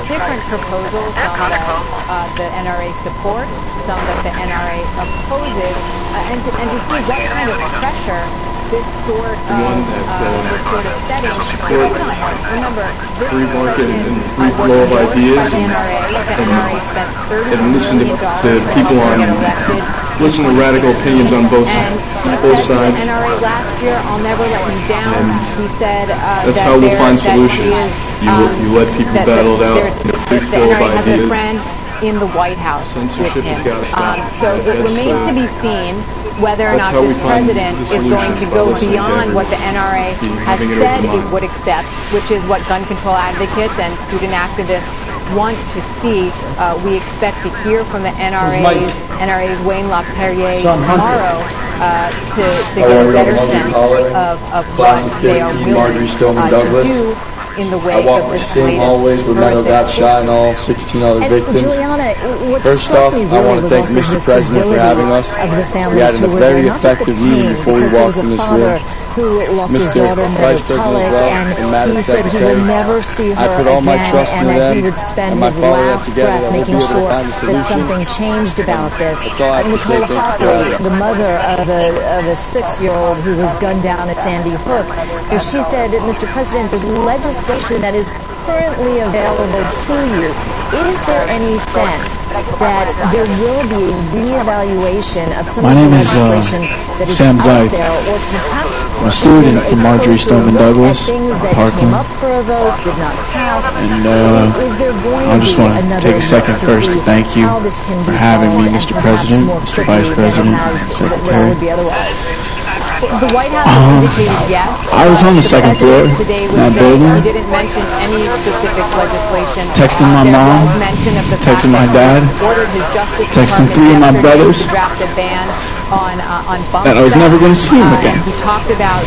different proposals, some that the NRA supports, some that the NRA opposes, and to see what kind of pressure this sort of setting. Remember, this free market and free flow of ideas, and listen to people listen to radical opinions on both sides. NRA last year, I'll never let you down. And he said that's how we'll find solutions. You let people battle it out in a free flow of ideas. Has a friend in the White House Censorship with him. has got to stop. So it remains to be seen whether or not this president is going to go beyond what the NRA has said it would accept, which is what gun control advocates and student activists want to see. We expect to hear from the NRA's Wayne LaPerriere tomorrow to get a better sense of what they are willing to do in the wake of this same hallways where men got shot and all 16 other victims. First off, I want to thank Mr. President for having us. We had a very effective meeting before we walked in this room. Who lost his daughter metabolic, and he said he would never see her again, and that he would spend his last breath making sure that something changed about this. And Nicole Hartley, the mother of a 6-year-old who was gunned down at Sandy Hook, she said, Mr. President, there's legislation that is currently available to you. Is there any sense that there will be a reevaluation of some of the legislation that is Sam out Zeith, there, or perhaps a student from Marjorie Stoneman Douglas, things that came up for a vote, did not pass? And is there going I just to be want to another take a second look first to thank you how this can for be having me, solved, Mr. and President, more Mr. quickly Vice President, than it Secretary. would be otherwise? The White House indicated yes. I was on the second floor Today in that building. He didn't mention any specific legislation. Texting my mom, texting my dad, texting 3 of my brothers, that I was never going to see him again. He talked about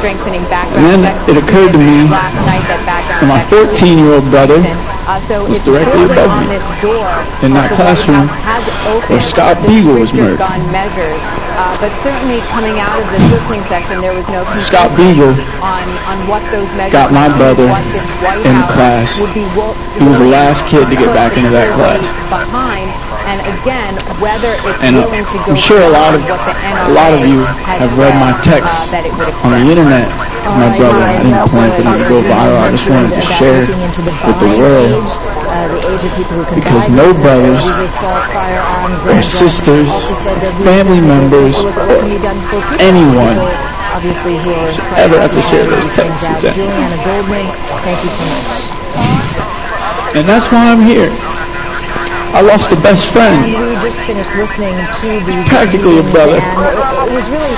strengthening background and then checks. it occurred to me last night that that my 14-year-old brother was directly above me in that classroom where Scott Beagle was murdered. But certainly coming out of this listening session, there was no Scott Beagle on what those measures got my brother in class. Would be he was the last kid to get back into that class. Behind, and again, whether it's and willing to go I'm sure a lot of you have read my texts on the internet with my brother. I didn't plan for them to go viral. I just wanted to share with the world, because no brothers or sisters, family members, or anyone obviously, who are in ever have to crisis share now, those texts with them. Juliana Goldman, thank you so much. And that's why I'm here. I lost a best friend. And we just finished listening to these practically a brother. And it was really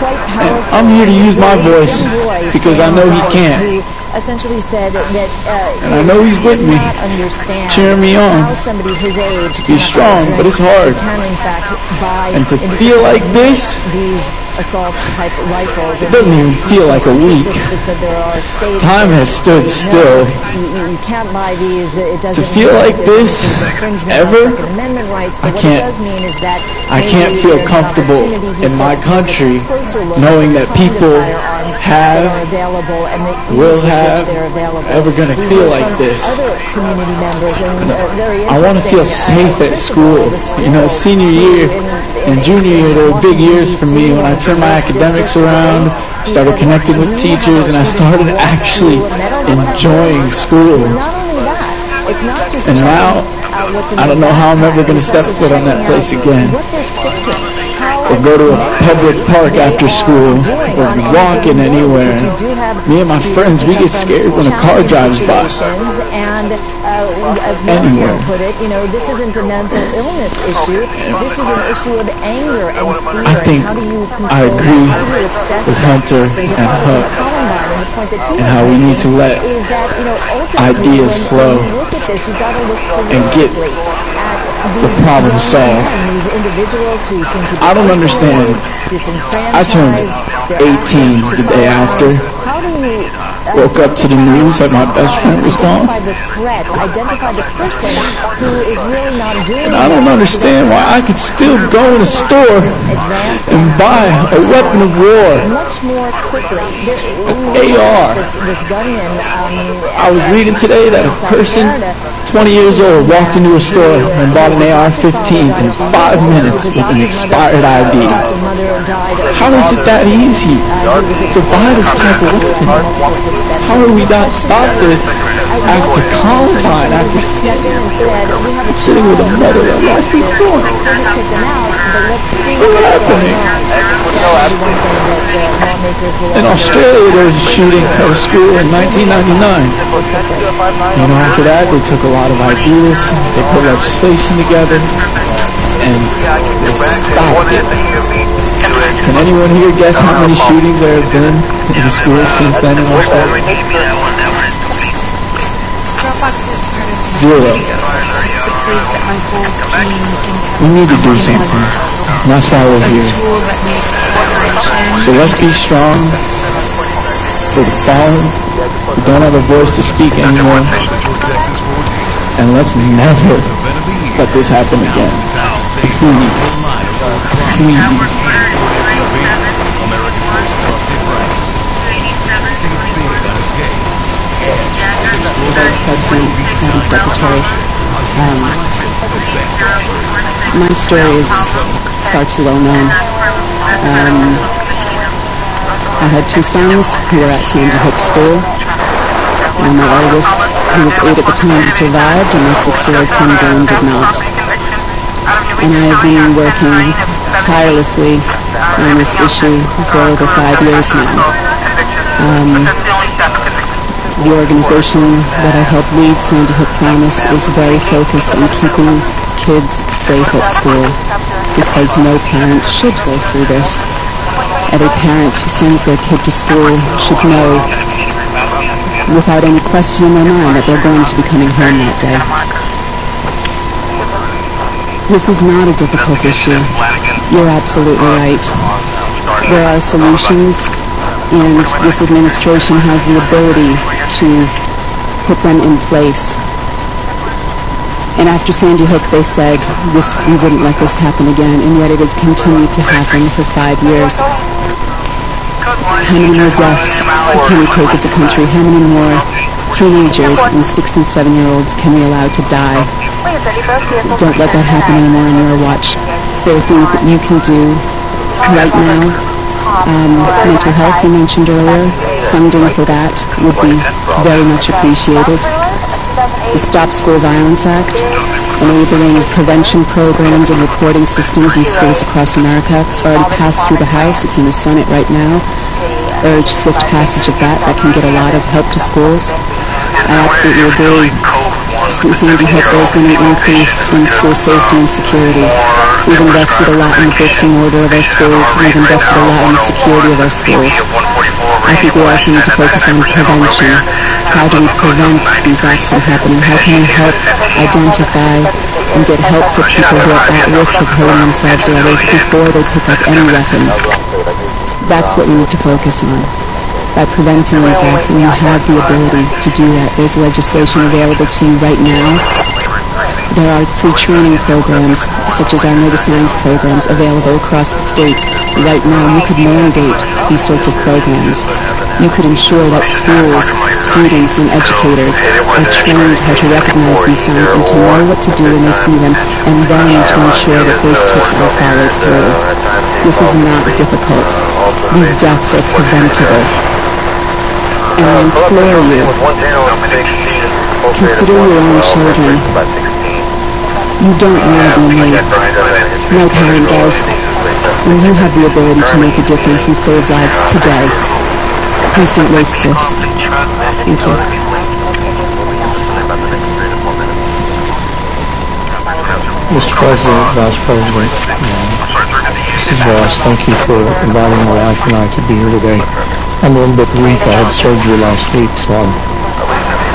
quite powerful. And I'm here to use my voice because I know he can't. Who essentially said that and I know he's with me, cheering me on. How somebody his age be strong, but it's hard. Can in fact buy and to feel like this, these assault-type rifles. It doesn't even feel like a week. Time has stood still. You can't buy these. It doesn't to feel like this ever, I can't feel comfortable in my country knowing that people have, will have, ever going to feel like this. I want to feel safe at school. You know, senior year and junior year, they were big years for me when I turned my academics around, started connecting with teachers, and I started actually enjoying school. And now, I don't know how I'm ever going to step foot on that place again. Or go to a public park after school, or walking anywhere. Me and my friends, we get scared when a car drives by. And as Mark put it, you know, this isn't a mental illness issue. This is an issue of anger and fear. I think I agree with Hunter and Huck and how we need to let ideas flow and get the problem solved. I don't understand. I turned 18 the day after. Woke up to the news that my best friend was gone. And I don't understand why I could still go in a store and buy a weapon of war, an AR. I was reading today that a person 20 years old walked into a store and bought an AR-15 in 5 minutes with an expired ID. How is it that easy to buy this type of weapon? How are we not stopped this after Columbine, after sitting with a mother that lost her son? It's still happening. In Australia, there was a shooting at a school in 1999. You know, after that, they took a lot of ideas, they put legislation together, and they stopped it. Can anyone here guess how many shootings there have been in the schools since then in Australia? 0. We need to do something. And that's why we're here. So let's be strong. For the fallen who don't have a voice to speak anymore. And let's never let this happen again. Please. Please. Vice President and Secretary, my story is far too well known. I had 2 sons who were at Sandy Hook School. And my oldest, who was 8 at the time, survived, and my 6-year-old son Dylan did not. And I have been working tirelessly on this issue for over 5 years now. The organization that I help lead, Sandy Hook Promise, is very focused on keeping kids safe at school because no parent should go through this. Every parent who sends their kid to school should know without any question in their mind that they're going to be coming home that day. This is not a difficult issue. You're absolutely right. There are solutions, and this administration has the ability to put them in place. And after Sandy Hook, they said we wouldn't let this happen again, and yet it has continued to happen for 5 years. How many more deaths can we take as a country? How many more teenagers and 6- and 7-year-olds can we allow to die? Don't let that happen anymore on your watch. There are things that you can do right now. Mental health, you mentioned earlier, funding for that would be very much appreciated. The Stop School Violence Act, enabling prevention programs and reporting systems in schools across America. It's already passed through the House. It's in the Senate right now. Urge swift passage of that. That can get a lot of help to schools. I absolutely agree. Since Sandy Hook, there's been an increase in school safety and security. We've invested a lot in the bricks and mortar of our schools. We've invested a lot in the security of our schools. I think we also need to focus on prevention. How do we prevent these acts from happening? How can we help identify and get help for people who are at risk of hurting themselves or others before they pick up any weapon? That's what we need to focus on, by preventing these acts, and you have the ability to do that. There's legislation available to you right now. There are free training programs, such as our Know the Signs programs, available across the states. Right now, you could mandate these sorts of programs. You could ensure that schools, students, and educators are trained how to recognize these signs and to know what to do when they see them, and then to ensure that those tips are followed through. This is not difficult. These deaths are preventable. And I implore you, consider your own children. You don't want to be me. No parent does. And you have the ability to make a difference and save lives today. Please don't waste this. Thank you. Mr. President, Vice President, Mrs. Ross, thank you for inviting my wife and I to be here today. I'm a little bit weak. I had surgery last week, so I'm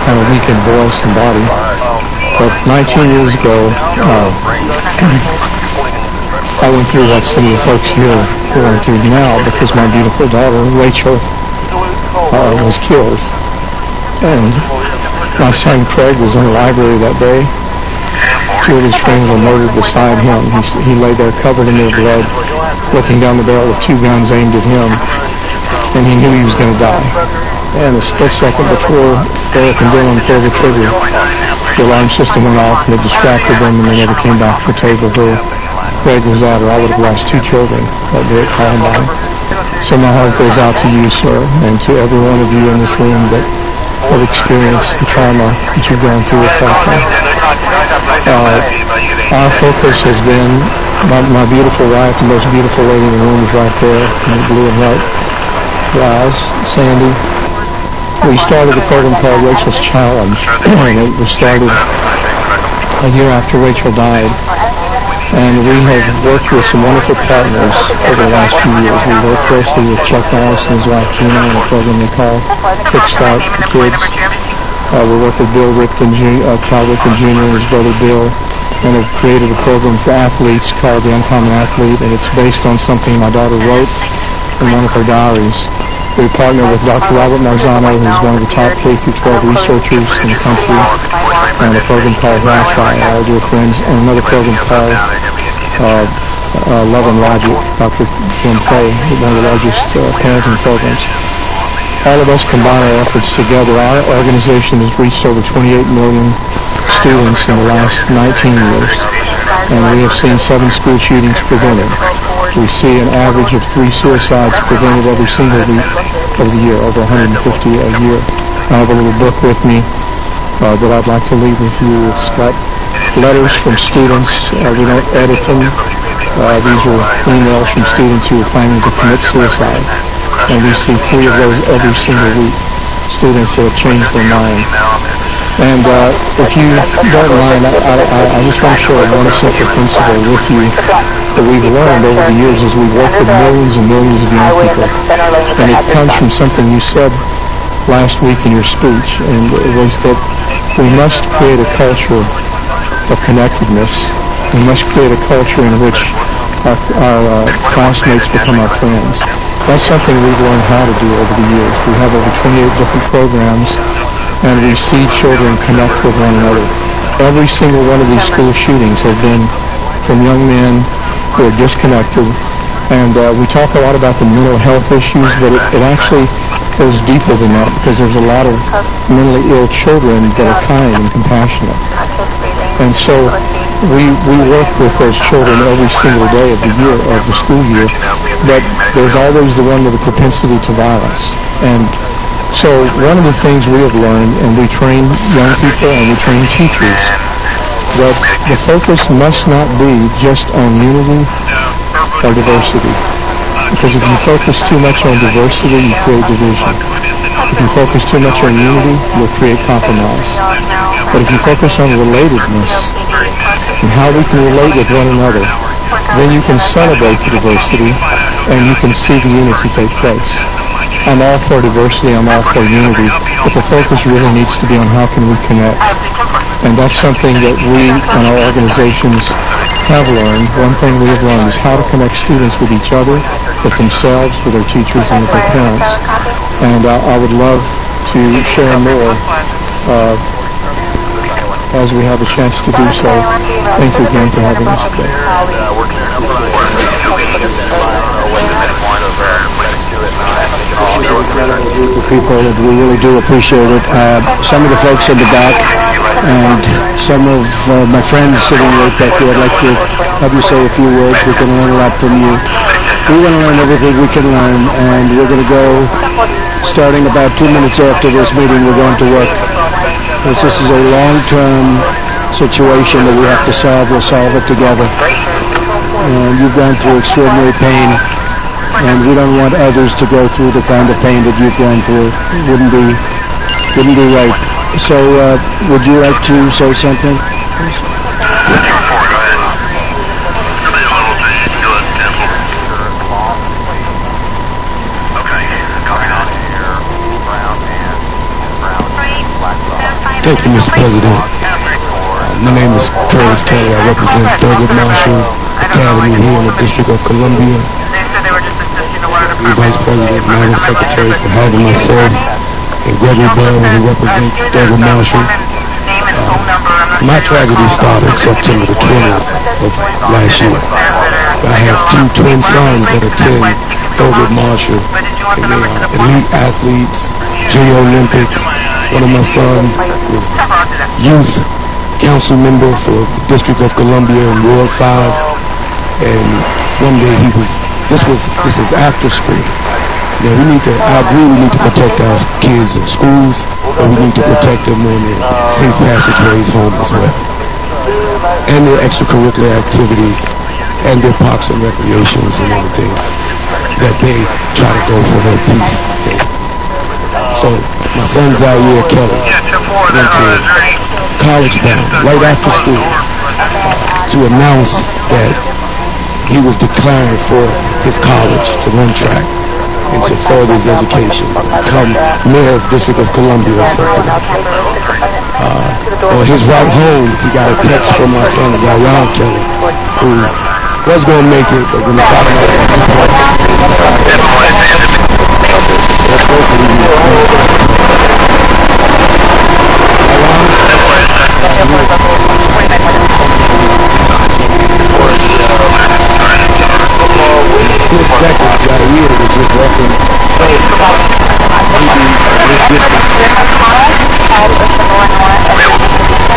kind of weak in voice and body. But 19 years ago, I went through what some of the folks here are going through now because my beautiful daughter, Rachel, was killed. And my son, Craig, was in the library that day. Two of his friends were murdered beside him. He lay there covered in their blood, looking down the barrel with two guns aimed at him. And he knew he was going to die. And a split second before Eric and Dylan pulled the trigger, the alarm system went off and it distracted them, and they never came back to the table where Craig was at, or I would have lost two children that day at Columbine. So my heart goes out to you, sir, and to every one of you in this room that have experienced the trauma that you've gone through with Parkland. Our focus has been, my beautiful wife, the most beautiful lady in the room is right there, in the blue and white blouse, Sandy. We started a program called Rachel's Challenge, and it was started a year after Rachel died. And we have worked with some wonderful partners over the last few years. We worked closely with Chuck Norris and his wife Gina on a program they call Kickstart for Kids. We work with Cal Ripken Jr. and his brother Bill, and have created a program for athletes called The Uncommon Athlete, and it's based on something my daughter wrote in one of her diaries. We partner with Dr. Robert Marzano, who's one of the top K-12 researchers in the country, and a program called Wi-Fi, our dear friends, and another program called Love and Logic, Dr. Jim Fay, one of the largest parenting programs. All of us combine our efforts together. Our organization has reached over 28 million students in the last 19 years, and we have seen 7 school shootings prevented. We see an average of 3 suicides prevented every single week of the year, over 150 a year. I have a little book with me that I'd like to leave with you. It's got letters from students. We don't edit them. These are emails from students who are planning to commit suicide. And we see 3 of those every single week, students that have changed their mind. And if you don't mind, I just want to share one simple principle with you that we've learned over the years as we've worked with millions and millions of young people. And it comes from something you said last week in your speech, and it was that we must create a culture of connectedness. We must create a culture in which our classmates become our friends. That's something we've learned how to do over the years. We have over 28 different programs, and we see children connect with one another. Every single one of these school shootings have been from young men who are disconnected, and we talk a lot about the mental health issues, but it actually goes deeper than that, because there's a lot of mentally ill children that are kind and compassionate. And so we work with those children every single day of the year, of the school year, but there's always the one with a propensity to violence. And so one of the things we have learned, and we train young people and we train teachers, that the focus must not be just on unity or diversity. Because if you focus too much on diversity, you create division. If you focus too much on unity, you'll create compromise. But if you focus on relatedness and how we can relate with one another, then you can celebrate the diversity and you can see the unity take place. I'm all for diversity, I'm all for unity, but the focus really needs to be on how can we connect. And that's something that we and our organizations have learned. One thing we have learned is how to connect students with each other, with themselves, with their teachers, and with their parents. And I would love to share more as we have a chance to do so. Thank you again for having us today. Group of people, and we really do appreciate it. Some of the folks in the back and some of my friends sitting right back here, I'd like to have you say a few words. We can learn a lot from you. We want to learn everything we can learn, and we're going to go, starting about 2 minutes after this meeting, we're going to work. This is a long-term situation that we have to solve. We'll solve it together. And you've gone through extraordinary pain, and we don't want others to go through the kind of pain that you've gone through. It wouldn't be right. So, would you like to say something? Thank you, Mr. President. My name is Curtis Kelly. I represent Thurgood Marshall Academy here in the District of Columbia. The Vice President, Madam Secretary, for having myself and Gregory Bell, who represent Thurgood Marshall. My tragedy started September the 20th of last year. I have two twin sons that attend Thurgood Marshall, and they are elite athletes, Junior Olympics. One of my sons was youth council member for the District of Columbia in Ward 5, and one day this is after school. Now I agree we need to protect our kids in schools, but we need to protect them on their safe passageways home as well. And their extracurricular activities, and their parks and recreations and everything that they try to go for their peace. So my son Zaire Kelly went to college bound right after school to announce that he was declaring for his college to run track and to further his education, become mayor of District of Columbia or something. On his route home, he got a text from my son Zaire Kelly, who was going to make it, but when he found out that he split seconds, Zaire was just walking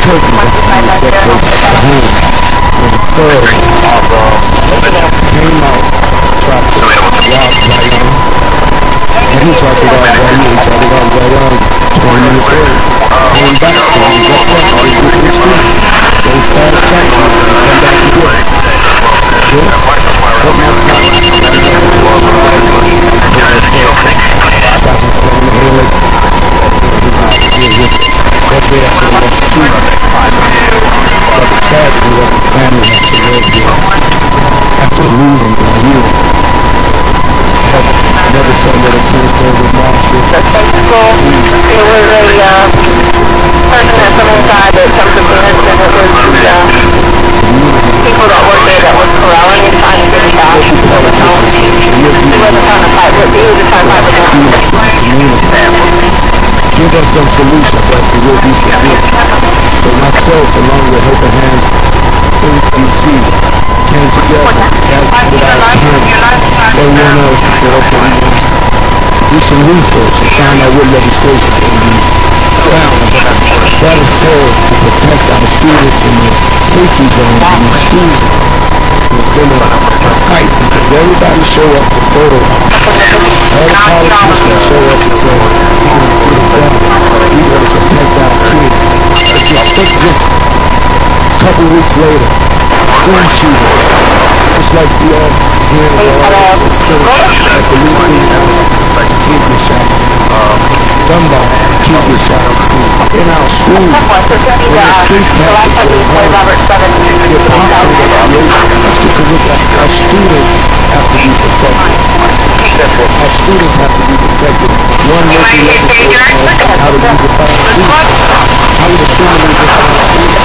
turkeys at the home. When the third came out, tried to rob Zion. And he tried to rob Zaire, he tried to rob Zion 20 minutes later. Came back, so he was up front, he was with his speed. Those fast tracks, and come back to get it. Good. Put my son on the head. Tried to throw him the head. That day after the next 2 but the tragedy that the family has to live with after losing Zaire. Another son that attends Thurgood Marshall. It was a person that someone died at some event, and it was the people that worked there that were corralling and trying to get him back. He wasn't trying to fight with me, he was trying to fight with them. Give us some solutions as to what we can do. So myself, along with Hope and Hands ABC, came together, gathered with our attorney, everyone else, and said, okay, we want to do some research and find out what legislation can be found that is served to protect our students in the safety zones in the schools. It's been a fight because everybody show up for photo ops. All the politicians show up and say, we're going to get it done. We're going to protect our kids. It's just couple weeks later, school shooting. Just like we all hear about experience at the Lucy kid was shot. Dunbar, kid was shot at school. In our schools, when the street passes to the home, they're popular extracurricular. Our students have to be protected. Our students have to be protected. One local legislator knows how to be defined students. How would a criminal define a student?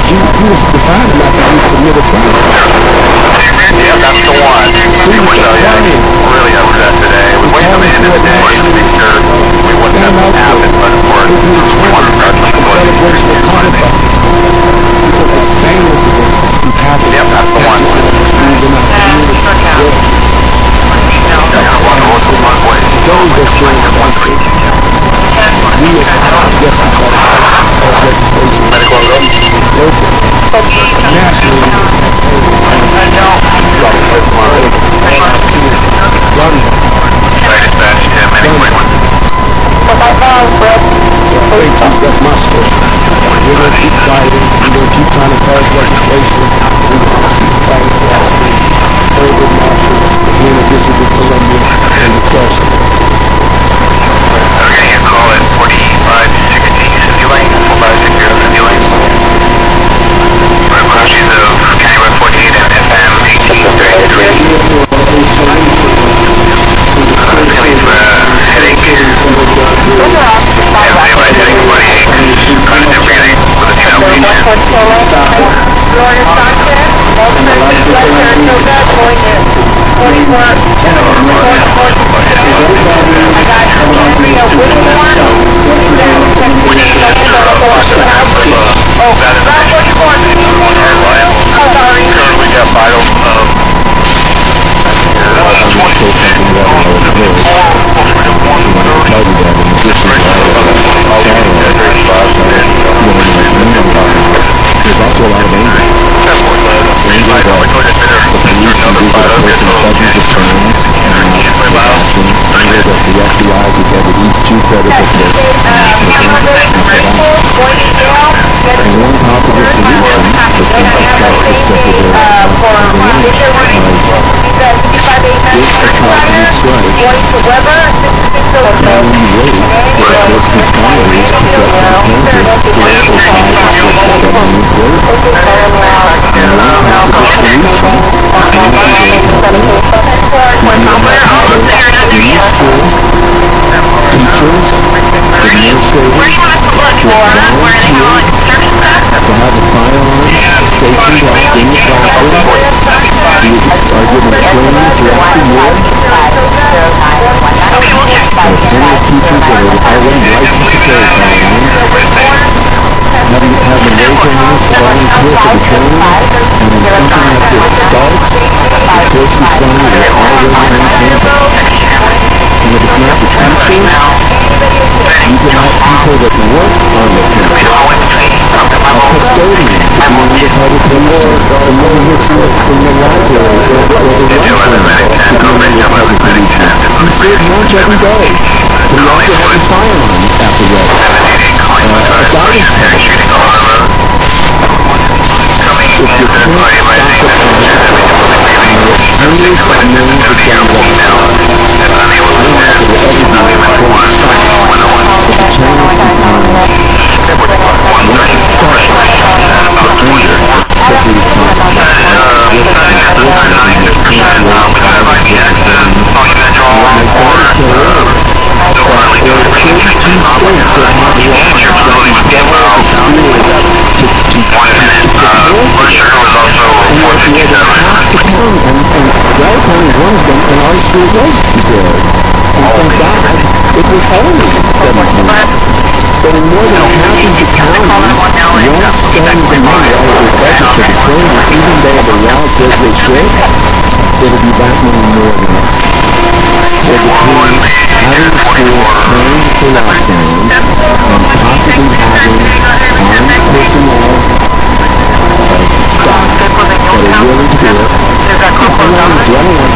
You was defined after you committed a crime. Yeah, that's the one. We went really over that today. We waited till the end of the day to make sure we wouldn't have to happen, but of course, we wanted to start the celebration of Hanukkah. Because the same incidences keep happening. Yep, that's the one. Schools in our community. Those that's doing the one thing. We as parents, yes, we try to pass legislation. Local. Nationally, in this That's my story. We're going to keep fighting. We're going to keep trying to pass legislation. We're going to keep fighting for our state. Thurgood Marshall, here in the District of Columbia, and the trust. We're getting a call at 4560 Cindy Lane, 4560 Cindy Lane. We're approaching the County Road 48 and FM 1833. Heading everybody's heading 48, kind of everything with a few outreach. Currently got vital there's also a lot of anger. The police can do that placing dozens of terms and anger that the FBI together these two credible kids and one possible solution that can discuss the Secretary of if the property strikes, can we wait for the first responders to get to the campus 4 or 5 or 6 or 7 weeks later? And one possible solution can be in the school, teachers, administrators, to volunteer to have a firearm stationed up in the classroom. Are given training throughout the year. There are plenty of teachers that are already licensed to carry firearms. Have them raise their hands to volunteer for the training, and when something like this starts, the first responders are already on campus. And if it's not the teachers, you can have people that work on the campus. A custodian, if you want to have a police, someone hits you in the library or the lunchroom, he serves lunch every day, but he also has a firearm after that. A guidance counselor. If you can't stop the fire, hundreds of millions of guns out. I don't know if it will ever be fully stopped, but the chain of compliance, once it starts, the anger is quickly But in more than half of the counties, won't spend the money out of their budget for the training, even though the law says they should. It'll be that many more than us. So between having the school trained for lockdowns and possibly having armed personnel staff that are willing to do it, I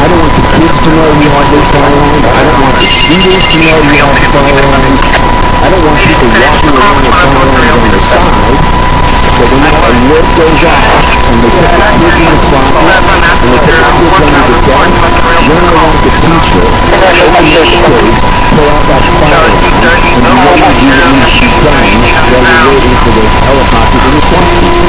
don't want the kids to know we have their firearms. I don't want the students to know we have firearms. I don't want people walking around with firearms on their side, but when they goes off, and they put the kids in the closet, and they put the kids under the desk, then I want the teacher, open their safe, pull out that firearm, and then what you do that needs to be done while you're waiting for the helicopters and the SWAT team.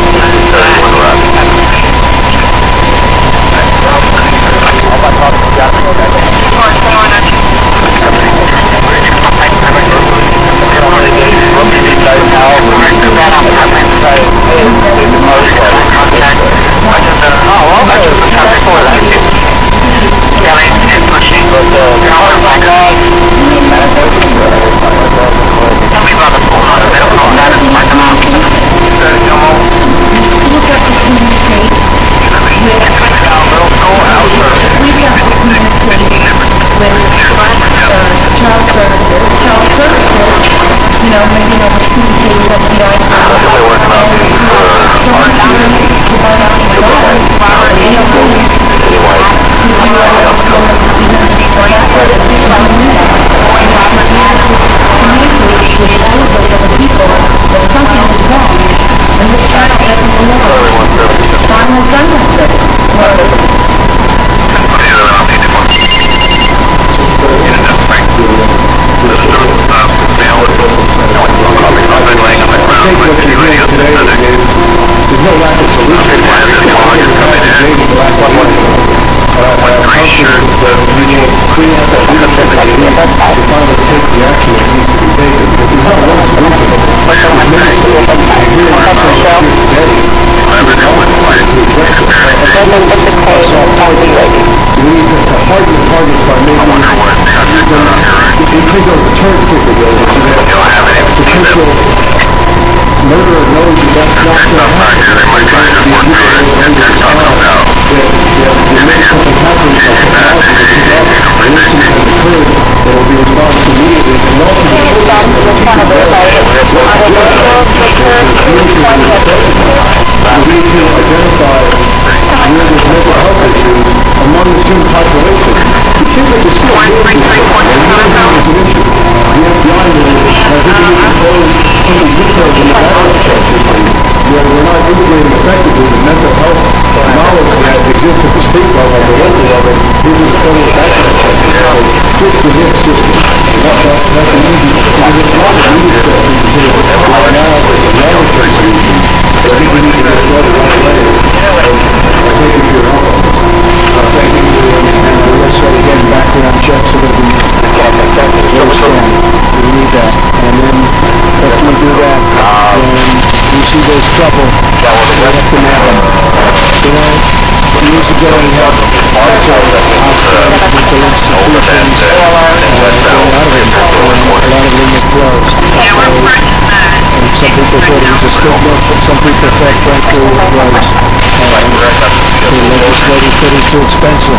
Too expensive.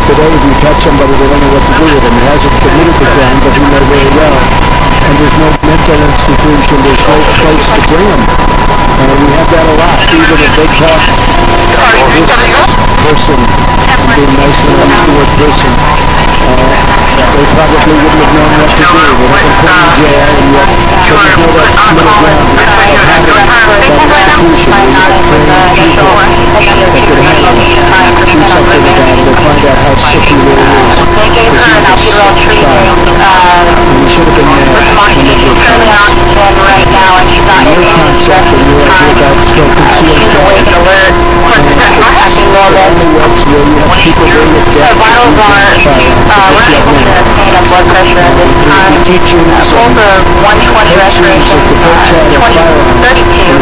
Today, if you catch somebody, they don't know what to do with him. He hasn't committed the crime, but he know very well. And there's no mental institution, there's no place to bring him. We have that a lot. Even if they talk this person, and being nice to them, to a person, they probably wouldn't have known what to do. They don't put him in jail, and yet, so there's no that middle ground of having that institution. There's not trained people that could handle it. Do something about it. They find out how sick he really is. Because he's a sick child. And he should have been there when they were parents. And your concept and your idea about stroke concealed carry. It's only works where you have people where you're deaf and fire. Blood pressure at this time. Also, 120 respiration, 20, 32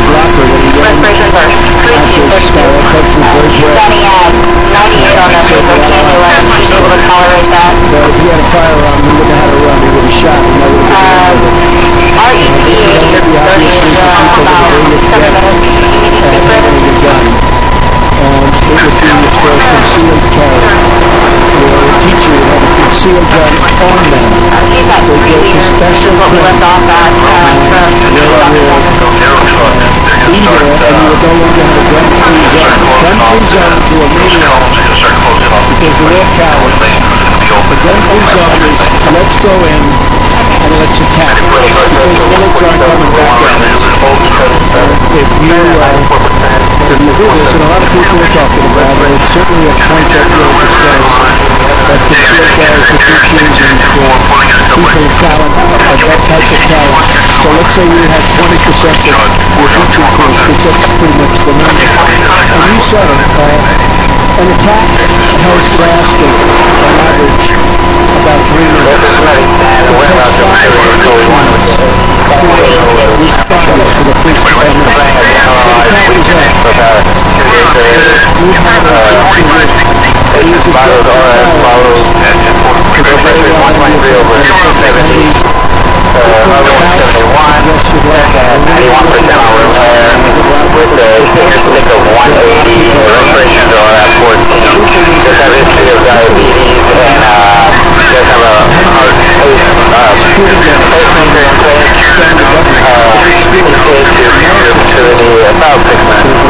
respirations are pretty standing at 98 on the physical cannula. She's able to tolerate that. But if he had a firearm, he wouldn't have had a run. He would have shot. RTA is about 7 minutes. And it would be for concealed carry. Your teacher would have a concealed gun on them. They get you special training. And you would no longer have a gun-free zone. Gun-free zone to a maniac, because they're all cowards. The gun-free zone is, let's say you had 20% of your teaching course, which that's pretty much the number. And you said it, an attack has lasted, on average, about 3 minutes. It takes 5 to 8 minutes for responders to the police department to attack is up. We have a feature with these hours to go very well and we have with a stick of 180, registrations are at 14. Just have history of diabetes and just have a heart pacemaker in place. To about 6 minutes.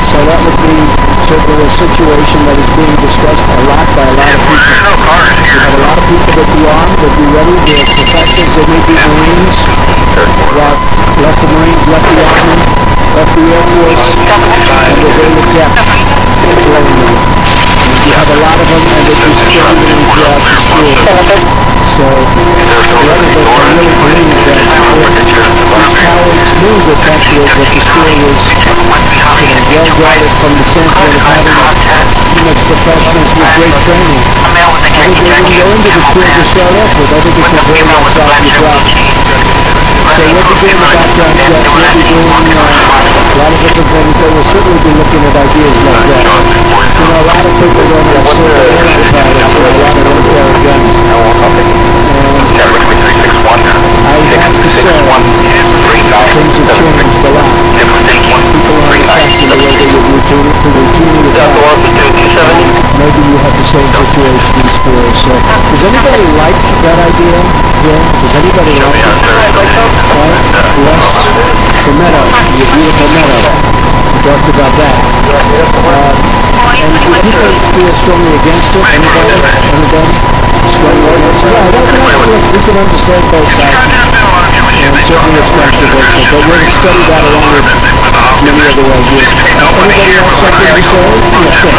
So that would be certainly a situation that is being discussed a lot by a lot of people. You have a lot of people that be armed, that be ready, they're professionals, they may be Marines, left the Marines, left the Army, left the Air Force, and they're very adept at dealing with it. You have a lot of them, and they're distributing throughout the school. So, a lot of them really believe that these colleagues knew that that the school was well guarded from the standpoint of having too much professionals with great training. I think they didn't go into the school to start off with. I think it's a very nice out of the job. So we'll be doing the background checks, we'll be doing a lot of different things, but we'll certainly be looking at ideas like that. You know, a lot of people don't have certain pilots, or a lot of them carry guns. I have to say, things have changed a lot. People aren't attacking the way they would routinely attack. Maybe you have the same situation in schools. So, does anybody like that idea? Yeah? Does anybody like it? Right? Yes. The meadow, the beautiful meadow. We talked about that. And do people feel strongly against it? Anybody? Strongly against it? Yeah, we can understand both sides. And certainly it's controversial, but we're going to study that along with many other ideas. Anybody else something to say? Yeah, sure.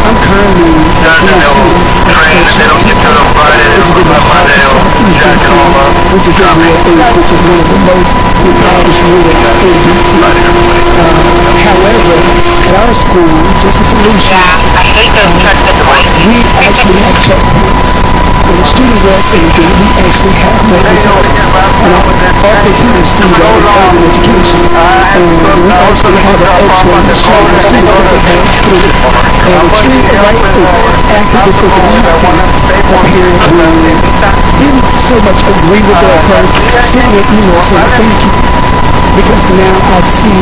I'm currently which is one of the most impoverished units in D.C. However, at our school, just a solution, we actually have checkpoints. When a student walks in, we actually have records of it. And oftentimes see that in urban education. And we actually have an X-ray to show the students what they have through it. And the student right after this was an email up here who didn't so much agree with their approach, sent me an email saying thank you. Because now I see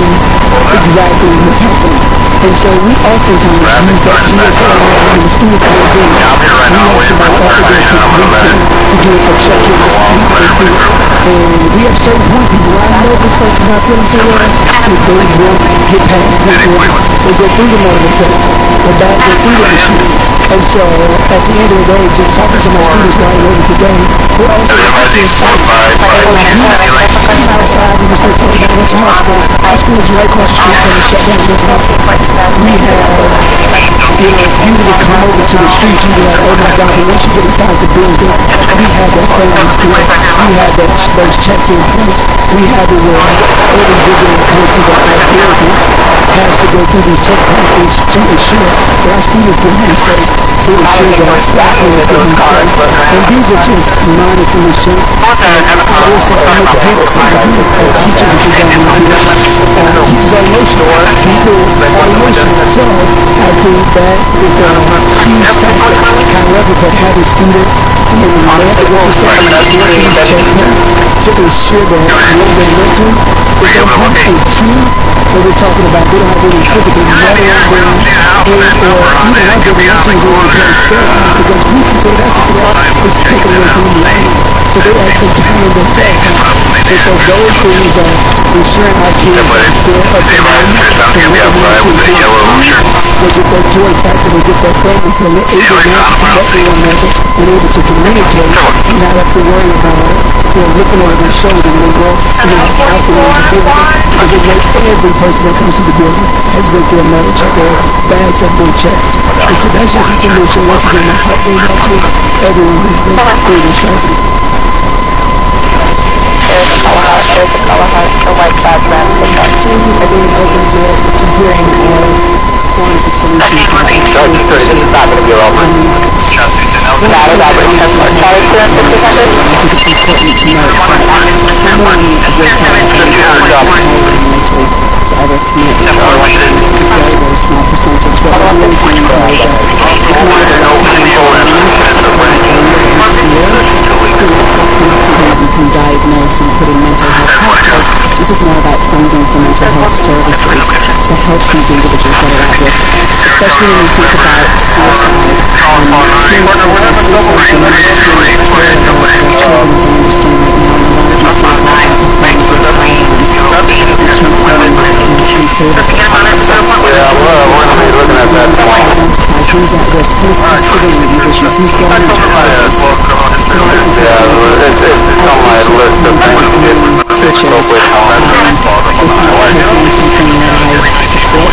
exactly what's happening. And so we oftentimes use that GSA when the student comes in. We have somebody out there to do a check-in just to see how they do. And we have certain point people, I know this person's not feeling so well, so they won't get past people. They go through the motor test, or back go through the machine. And so at the end of the day, just talking to my students right over today, we're also out there saying, I'm outside, we just talking about mental hospital. Our school is right across the street from the shutdown mental hospital. We have, you would come over to the streets, you'd be like, oh my God, and once you get inside the building, we have that family field, we have those check-in points, we have it where every visitor comes to that building, has to go through these checkpoints to ensure that our students get home safe, to ensure that our staff members get home safe. And these are just minor solutions. I will say I'm a teacher, which is teachers are emotional. People are emotional. So I think that is a huge factor. However, but having students in the lab that will just start these checkpoints to ensure that one, they're mental, they don't have a two, that we're talking about, they don't have any physical matter on them, or even have their emotions in the place set, because we consider that's a threat, it's taken away from the learning. So they actually turn themselves out. And so those things are ensuring our kids are good up to learn, to learn to they get that joy factor, they get that family feel, they're able now to connect with one another and able to communicate and not have to worry about looking over their shoulder when they go out the way to building, because it makes every person that comes to the building has been through a metal check, their bags have been checked. And so that's just a solution. Once again, my heart goes out to everyone who's been through this tragedy. There's a color heart, the white cloud brand. Thank you for being open to hearing forms of solutions. This is not going to be over. That is our request for Charlie students at 200. I think it's important to note that someone with to ever commit to a very, very small percentage. What we're really doing is more of a we can diagnose and put in mental health hospitals. This is more about funding for mental health services to help these individuals that are at risk, especially when we think about suicide. Teen suicide is one of the children, as I understand right now, and a lot of these suicide happen from identify who's at risk, who's considering these issues, who's going into crisis. Teachers, it's not personally something that I support.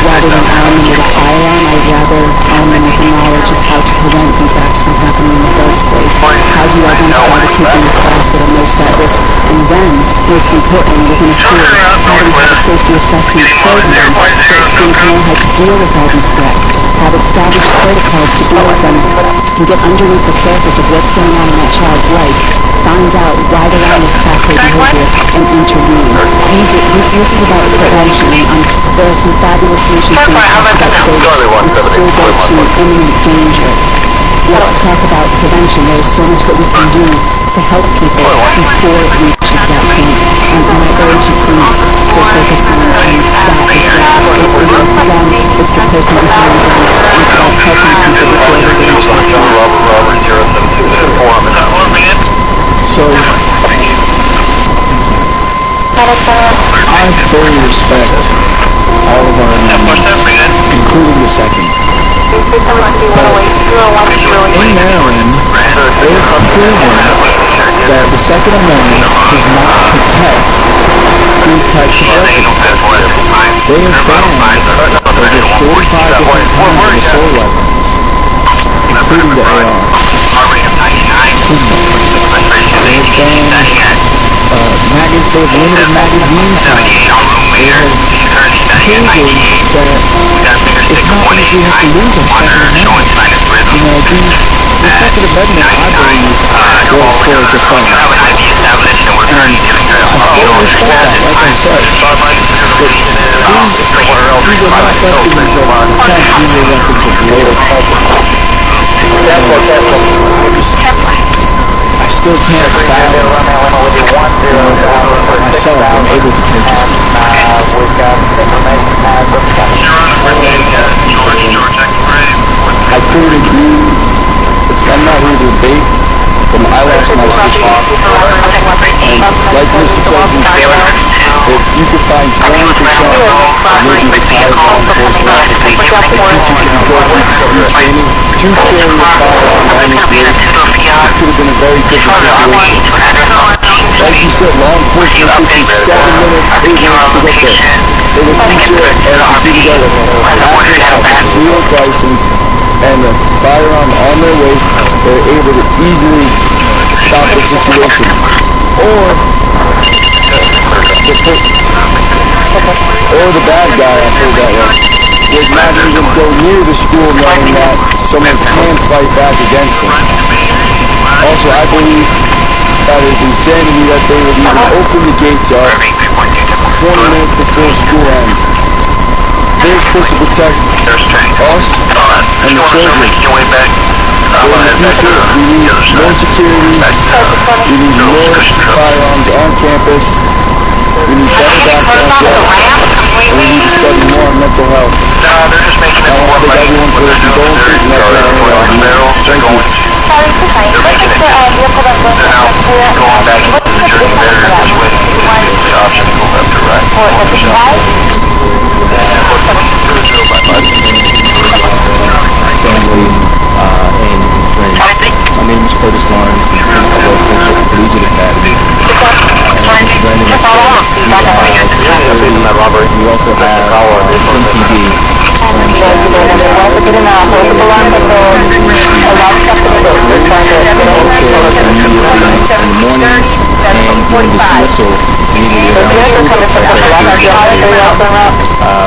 Rather than arm them with a firearm, I'd rather arm them with the knowledge of how to prevent these acts from happening in the first place. How do you identify the kids in your class that are most at risk? And then, most importantly, within a school, how do you have a safety assessment program so students know how to deal with all these threats, have established protocols to deal with them, and get underneath the surface of what's going on in that child's life, find out why they're on this pathway behavior, and intervene. This is about prevention, and there are some fabulous solutions in that still go to imminent danger. Let's talk about prevention. There's so much that we can do to help people before it reaches that point. And I urge you, please stay focused on that as well. It is them, it's the person behind them, and it's about helping people before they reach that point. So, I fully respect all of our amendments, including the second. In Maryland, they have proven that the Second Amendment does not protect these types of weapons. They have banned over 45 different kinds of assault weapons, including the AR. They have limited magazine size. They have proven that it's not like we have to lose our Second Amendment. You know, the Second Amendment, I believe, was for defense. And I fully respect that, like I said. But these are not weapons of defense, these are weapons of war. I still can't fathom myself being able to purchase one. I couldn't agree. I'm not here to debate, but I lost my sister. And like Mr. President said, if you could find 20% maybe retired law enforcement officers that teachers that you go through street training to carry a firearm on this road, it could have been a very different situation. Like you said, law enforcement takes you 7 minutes, 8 minutes to get there. They would teach you as a student after they have a sealed license and a firearm on their waist, they're able to easily stop the situation. Or or the bad guy, I feel that way, would not even go near the school knowing that someone can fight back against him. Also, I believe that is insanity that they would even open the gates up 20 minutes before school ends. They're supposed to protect us and the children. But in the future, we need more security, we need more firearms on campus, we need better background checks, and we need to study more on mental health. I want to thank everyone for their condolences, and that's what I want to do. Thank you. They're making it. They're now going back into the journey barrier this way. The option to go left or right. Family and friends. My name is Curtis Lawrence, the principal of Collegiate Academy. We also have MPD.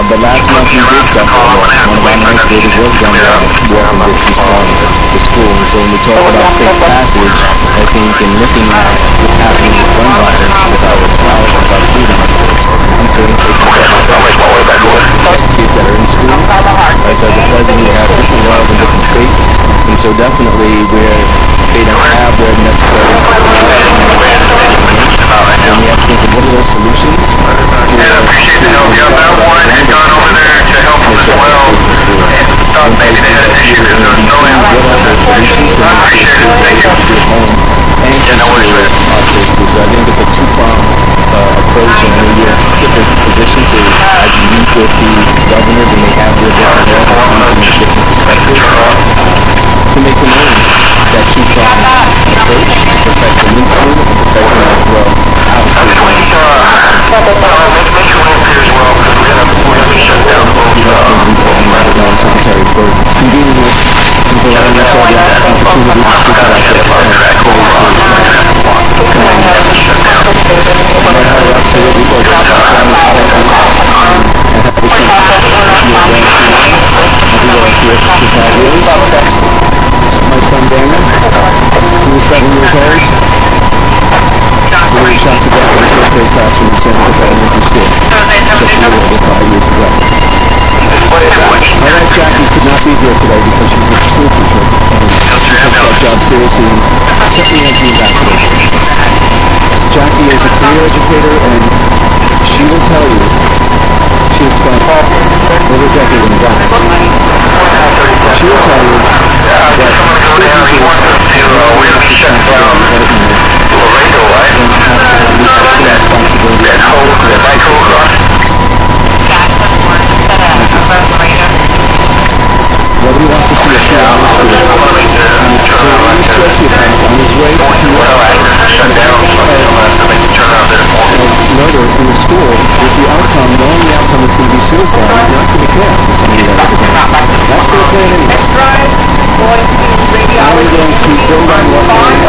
But last month we did suffer one of our ninth graders was gunned down walking distance from the school. And so when we talk about safe passage, I think in looking at what's happening with gun violence with our scholars, with our students, I'm saying take kids that are in school. So as a president, we have different laws in different states, and so definitely where they don't have the necessary support, and we have to think of what are those solutions. And I appreciate the help. Yeah, that one had gone over there to help them as well, and thought maybe they had an issue because there was no answer. I appreciate it. Thank you. Yeah, no worries, man. So I think it's a two-pronged approach, and when you're in a specific position to as you meet with the governors and they have their different different perspectives, to make them learn that two-pronged approach, protect them in school and protect them as well out of school. Make your way up here as well, because we're going to shut down both. Secretary for convening this and providing us all the opportunity to speak about this. My son Daniel, he was 7 years old. He was shot to death in his birthday classroom in San Jose Elementary School just a little over 5 years ago. My wife Jackie could not be here today because she's a school teacher and she takes that job seriously and sent me as the ambassador. Jackie is a career educator and she will tell you she has spent over a decade in guns. She will tell you that school teachers we're going to be shut down Laredo, right? Responsibility. That code cross. Nobody wants to see a shooting on the school. And the sociopath on his way to murder in the school, with the outcome, knowing the outcome is going to be suicide, he's not going to care if somebody that again. That's their plan anyway. Now we're going to build on what they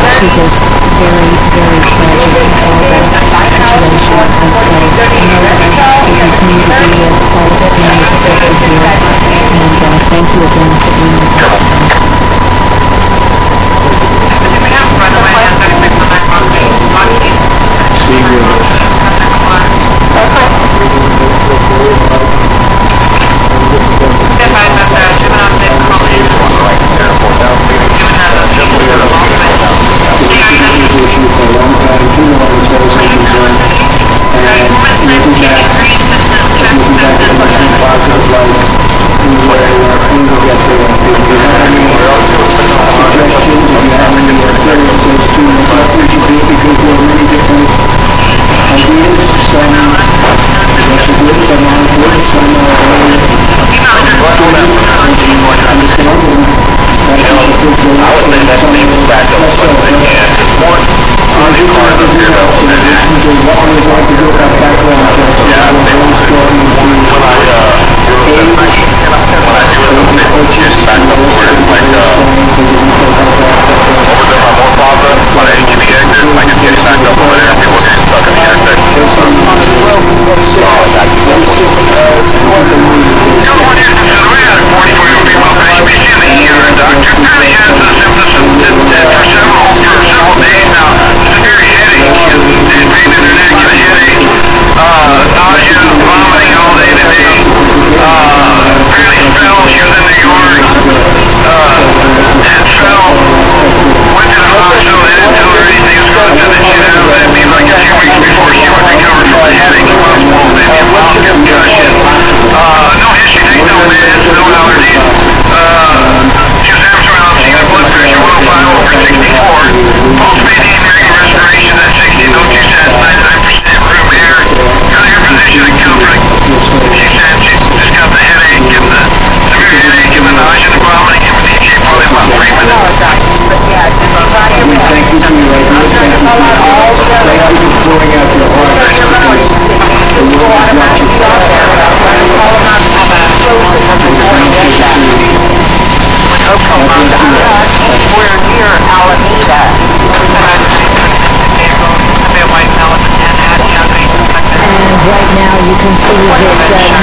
to this very, very tragic and horrible situation. And so I know that I have to continue to be a part of being as affected here. And thank you again for being with us today.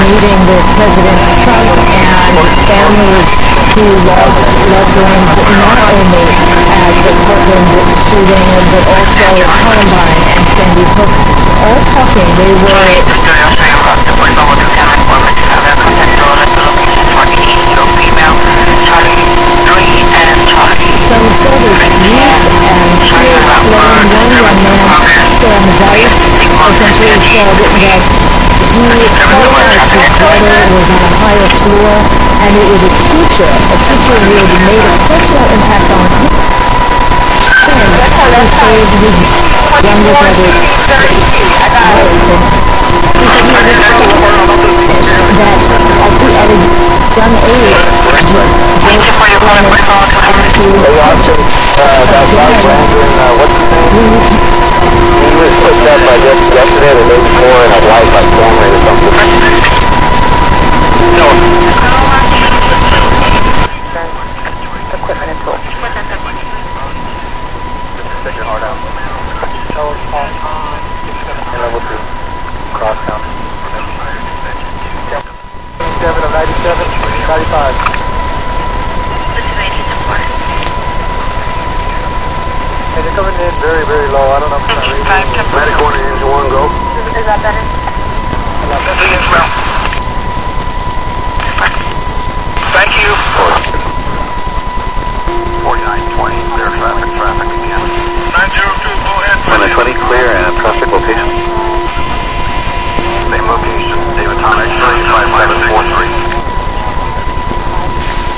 Meeting with President Trump and families who lost loved ones not only at the Portland shooting but also Columbine and Sandy Hook, all talking. They were some further grief and tears flowing. One young man, Sam Zeiss, essentially said that he realized his brother was on a higher floor, and it was a teacher who had made a personal impact on him, who saved his younger brother's life. He said he was astonished that at a young age, He was put up, I guess, yesterday or the day before in a light like camera or something. No. Equipment and tools. Take your heart out. And level 2. Cross count. 7 of 97, 95. Hey, they're coming in very, very low. I don't know if it's not reading. Medical on engine 1, go. Is that better? Thank you. 4920, clear traffic again. 902, go ahead. 20, clear and traffic location. Same location, David Tom X-ray 5743.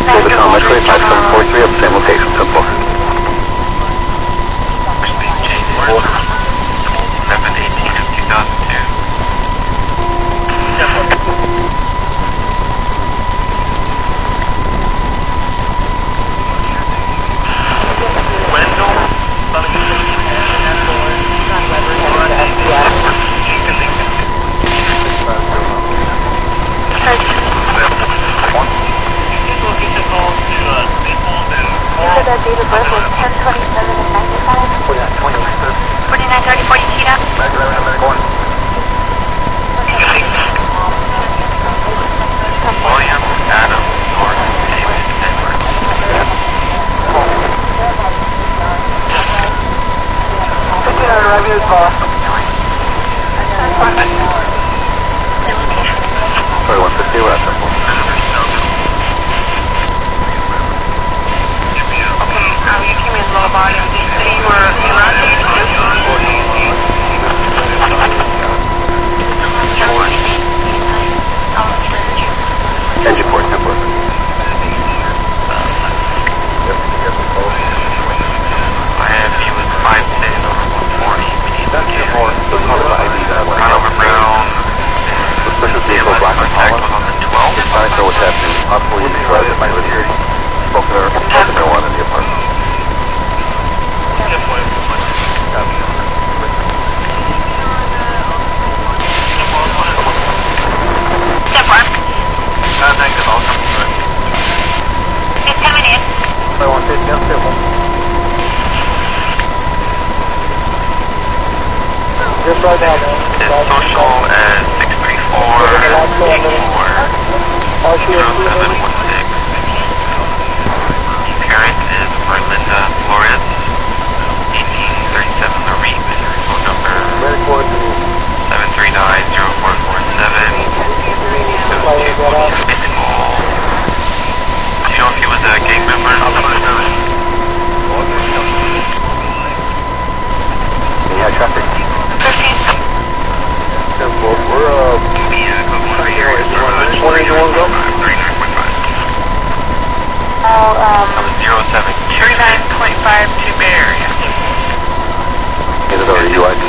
David Tom X-ray 5743 at the same location, 10-4. 7/18 of 2002. That date of birth was 10/27 and 95. 2930 for you, Cheetah. Back around the corner. William Adam North David Edward. Sorry, 150 left. Okay, you came in low volume. Did you say you were around the engine port, network. I have you with 510 over 140. We need to get Hanover Brown. Suspicious vehicle black contact was on the 12th. If I know what's happening, possibly in the drive at my litter. Spoke there, spoke there one in the apartment. Thank you, awesome. It's coming in. I want to take civil. Just right now. It's social as 634-0716. Parent is Arlinda Flores, 1837 Marie, phone number 739-0447. Do you know if he was a gang member? Yeah, traffic. 15. We're, which one do you want to go? 07. 39.5 to Bay Area. Is it already UID?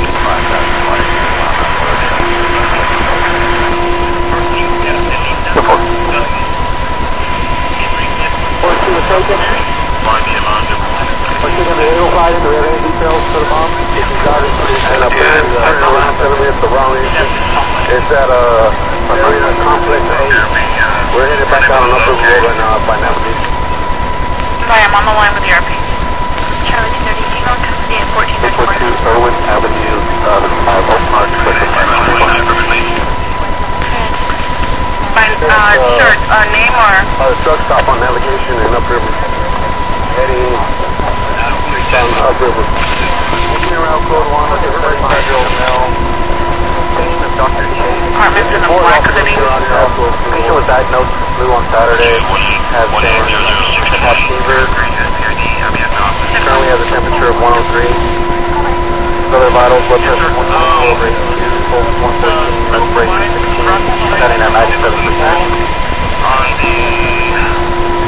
It's at area complex 8. We're headed back down an upper road right now by navigation. Sorry, I'm on the line with the RP. Charlie 230, you know, custody at 1434. Irwin Avenue, Oak Park, sure, name or? Truck stop on navigation and upriver. Heading down upriver. Looking around code 1, looking for 35-year-old male. Apartments in the black clinic. Patient was diagnosed with flu on Saturday. Has fever. Currently has a temperature of 103. Other vitals, blood pressure 124 over 82, pulse 113, respiration 16, setting at 97%.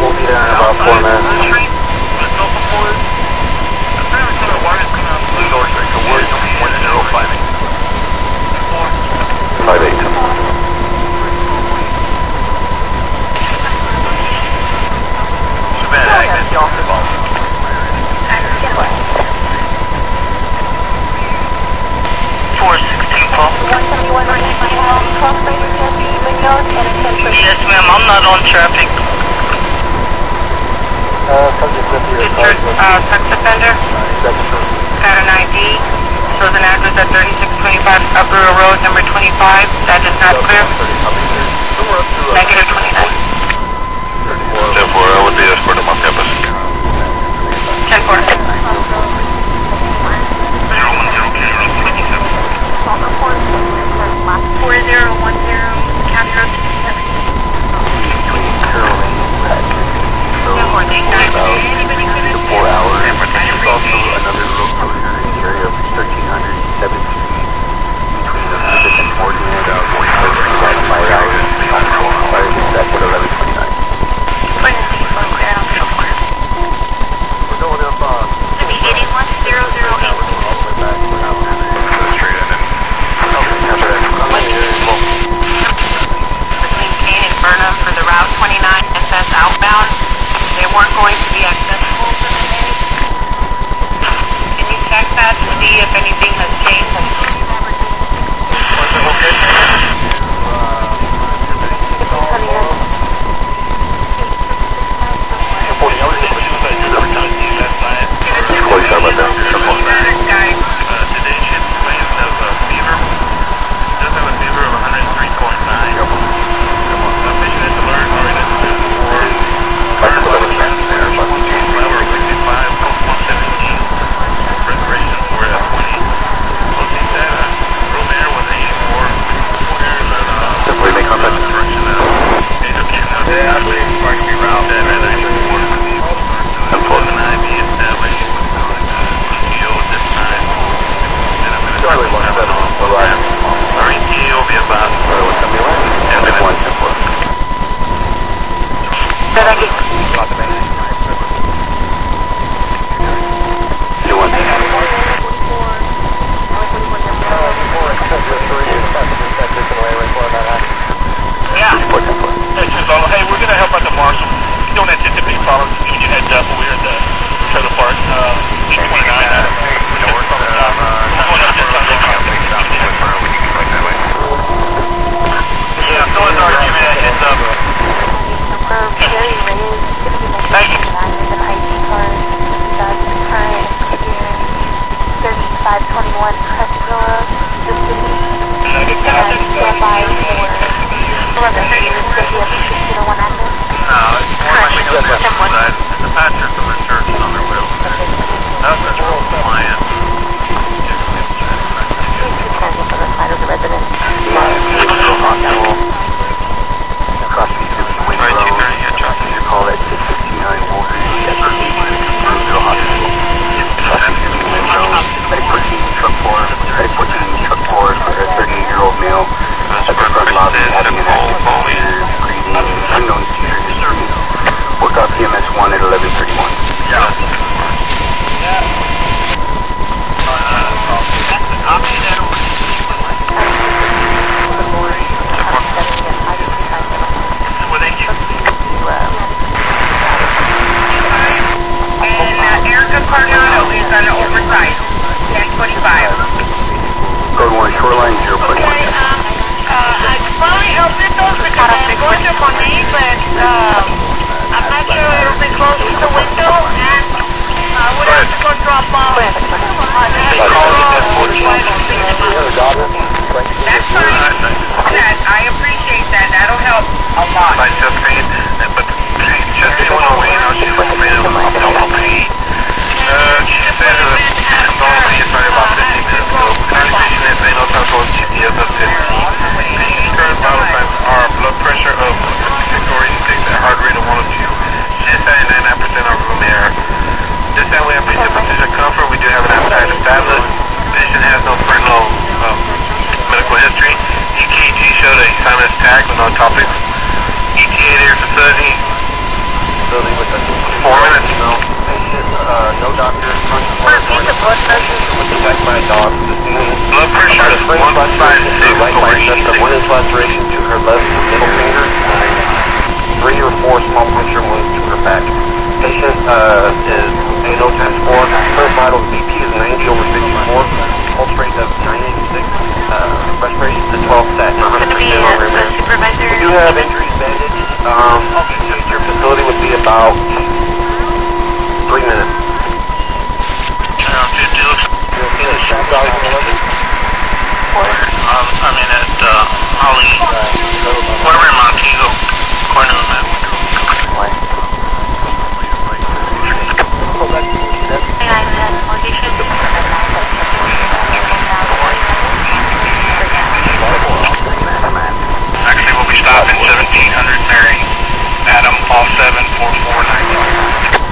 We'll be there in about 4 minutes. Yes, ma'am, I'm not on traffic. Sex offender? Got an ID. Shows an address at 3625 Upper Road, number 25. That is not clear. Negative 29. Therefore, I would be escorted on campus. 10-4. 4010 County Road 67. Anybody could have 4 hours. There's also another local area of 1317 between the visit and coordinate of 5 hours. Fire dispatch at 11:29. We're going up to be 81008. Between Kane and Burnham for the Route 29 SS outbound. They weren't going to be accessible for the day. Can you check that to see if anything has changed? Sorry about that. 1. Hey, we're going to help out the marshal. We don't anticipate problems. Giving you a heads up when we're at the trailer park. 829. We're going up this time. Yeah, so is our giving a heads up. Thank you. An ID card, current, 3521 Crestwell, the city, and stand by for 11 years that you have to one active. No, it's more like a left side. The passengers of the church on their way over there. That's a real client. Transit for the side of the resident. Crossing through the Wing Road. You call it 659 Wolverine. Little hospital. Crossing through the Wing Road. Medic 14 truck 4. Medic 14 truck 4 for a 38-year-old male. At the front lobby having an active seizure, breathing, unknown seizure history. Work out EMS 1 at 11:31. Yeah. Erica Cardano is on the oversight, 1025. Code 1 shoreline 0.1. Okay, I could probably help you though because I'm going to Monique, but I'm not sure it'll be close to the window, and I would have to go drop off. That's fine. I appreciate that. That'll help a lot. I just paid, but just so you know, she's with me. She said it was normally started about 15 minutes ago. Current patient is anal temporal TTS of 15. Patient's current vital signs are blood pressure of 56 or 86 and heart rate of 102. She is at 99% of room air. This time we have patient precision comfort. We do have an appendicitis status. Patient has no parental medical history. EKG showed a sinus tag with no topics. ETA to your facility. 4 minutes. No doctor. Blood pressure is 156 over 86. 1 inch laceration to her left middle finger. 3 or 4 small puncture wounds to her back. Patient is ANO times 4. Current vital BP is 90 over 64. Pulse rate of 986. Respiration to 12 sat. 100% supervisor. You do have injuries bandaged. Your facility would be about 3 minutes. I'm in at Holly. Wherever in Montego, corner of the map. Actually, we'll be stopping 1700 Mary. Adam, all 74490.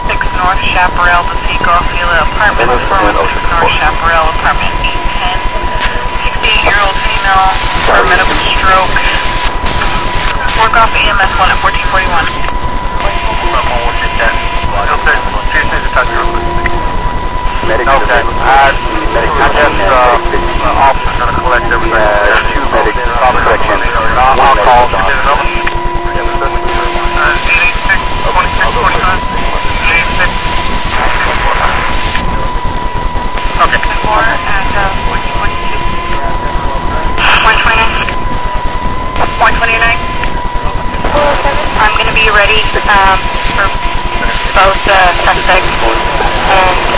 6 North Chaparral, the Seagull Villa apartment, 416 North Chaparral, apartment 810. 68-year-old female for medical stroke. Work off EMS 1 at 1441. Medics okay. I just, officer's going to collect everything. 2 medics. I'll call. 886-2645. 886. Okay. 4 at 1442. 129. I'm going to be ready for both suspects,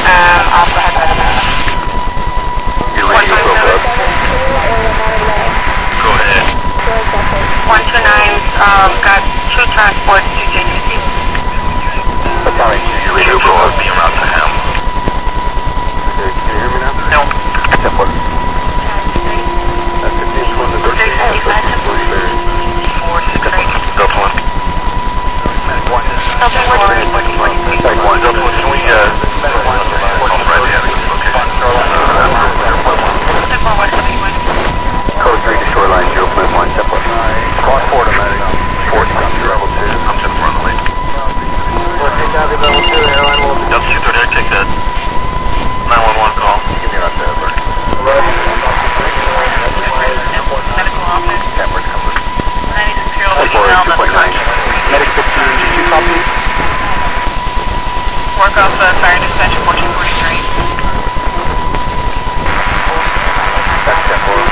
and I'll go ahead and let them know. You're ready to go, bud? Go ahead. 129, got 2 transports to JTC. Battalion, you ready to go? Be around to him. Can you hear me now? No. Step 1. That's 15 Go for it. Okay, Can we, Code 3 to shoreline 0.1, step 1. Squad 4 to medic. 4 to level 2. I'm to the front of the lane. Delta 230, take that. 911 call. Give me an update, Bernie. Medical office. Yeah, where's the company? 96 2.9. Medic 15, 2 copies. Work off fire dispatch 1443. That's 10 more.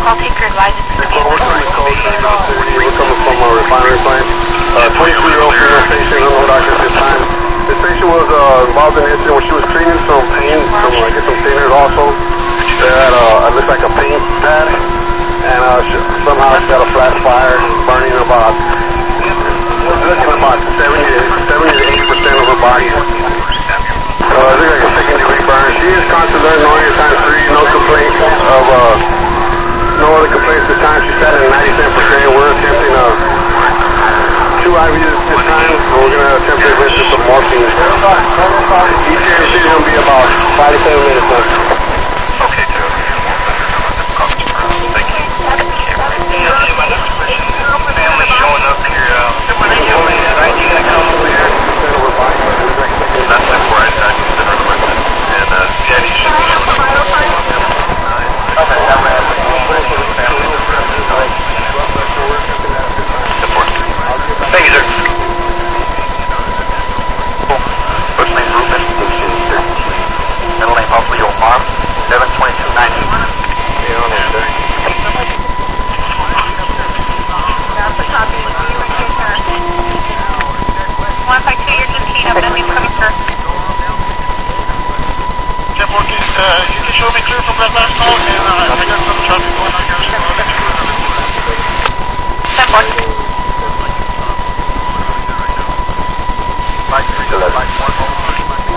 Call taker advises to be We're coming from a refinery plant. 23-year-old female patient, unknown doctor at this time. This patient was involved in an incident where she was cleaning some paint, some cleaners also. They had, it looked like a paint pad, and somehow she got a flash fire, burning about 70 to 80% of her body. It looked like a second-degree burn. She is constant learning, knowing your times 3, no complaints of, no other complaints this time. She sat in 97%. We're attempting 2 IVs this time, so we're going to attempt to administer some morphine. Each EMC is going to be about 5 to 7 minutes now. Okay, too. Thank you. Family showing up here. That's where I consider the person. And, yeah, he should be showing up. Thank you, sir. First name Rufus, middle name hopefully Omar, 72290. One by two, you're just heating up. That means coming, sir. You can show me clear from that last call, and I got some traffic going on here, so I'll let you know. Step 1.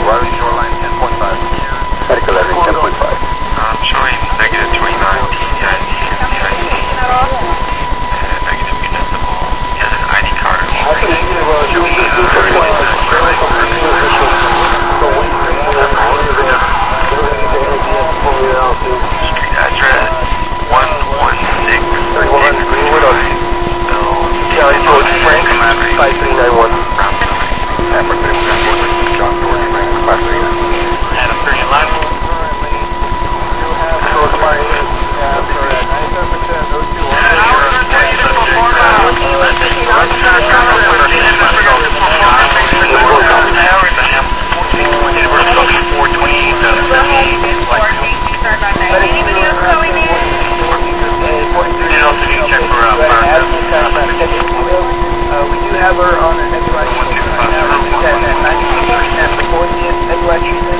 Riley shoreline 10.5. Medical level 10.5. I'm showing negative 29 TID and negative municipal. Yeah, an ID card. Street address 116. Kelly Road, Frank, 5391. Adam 39. We do have her on a nebulizer right now. She's at 96% before the nebulizer treatment.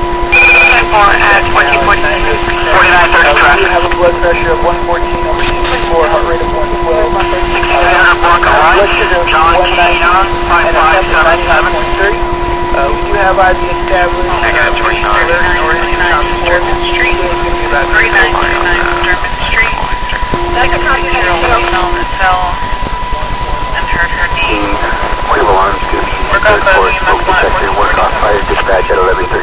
At 1449 We do have a blood pressure of 114 over 64, heart rate of 112. Blood sugar of 190 and a temp of 99.30. We do have IV established. Durban Street. 3929 Durban Street. That's a girl that fell and hurt her knee. Point of alarm is going to be third floor smoke detector. Work off fire dispatch at 11:39.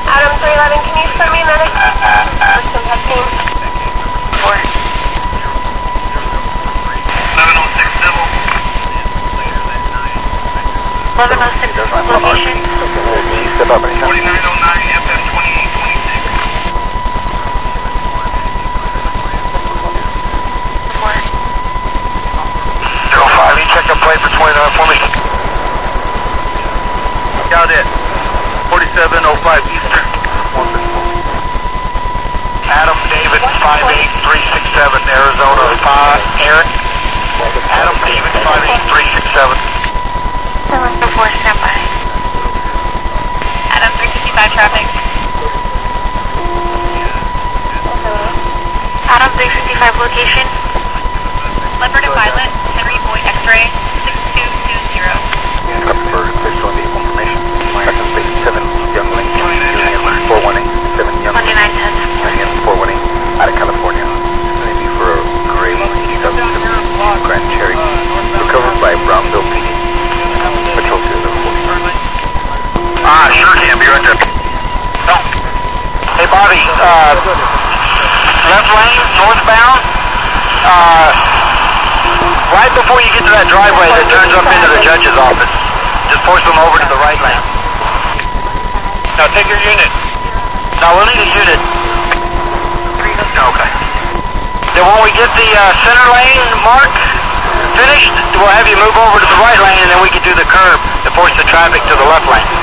Adam 311, can you send me medic for some testing? 4. 1106 civil. 1106 location. Step up anytime. 4909 FM 2826. 05, you check the plate for 29 for me. Got it. 4705 Eastern. Adam David 58367 Arizona 5 Eric. Adam David 58367. 704 standby. Adam 355 traffic. Adam 355 location. Leopard and Violet, Henry Boy X-ray 6220. For official vehicle information. Second space 7 Young Link. 418 7 Young Link. 2910. 418 out of California. Maybe for a gray EW. Bobby, left lane, northbound, right before you get to that driveway that turns up into the judge's office, just force them over to the right lane. Now take your unit. Now we'll need a unit. Okay. Then when we get the center lane mark finished, we'll have you move over to the right lane, and then we can do the curb to force the traffic to the left lane.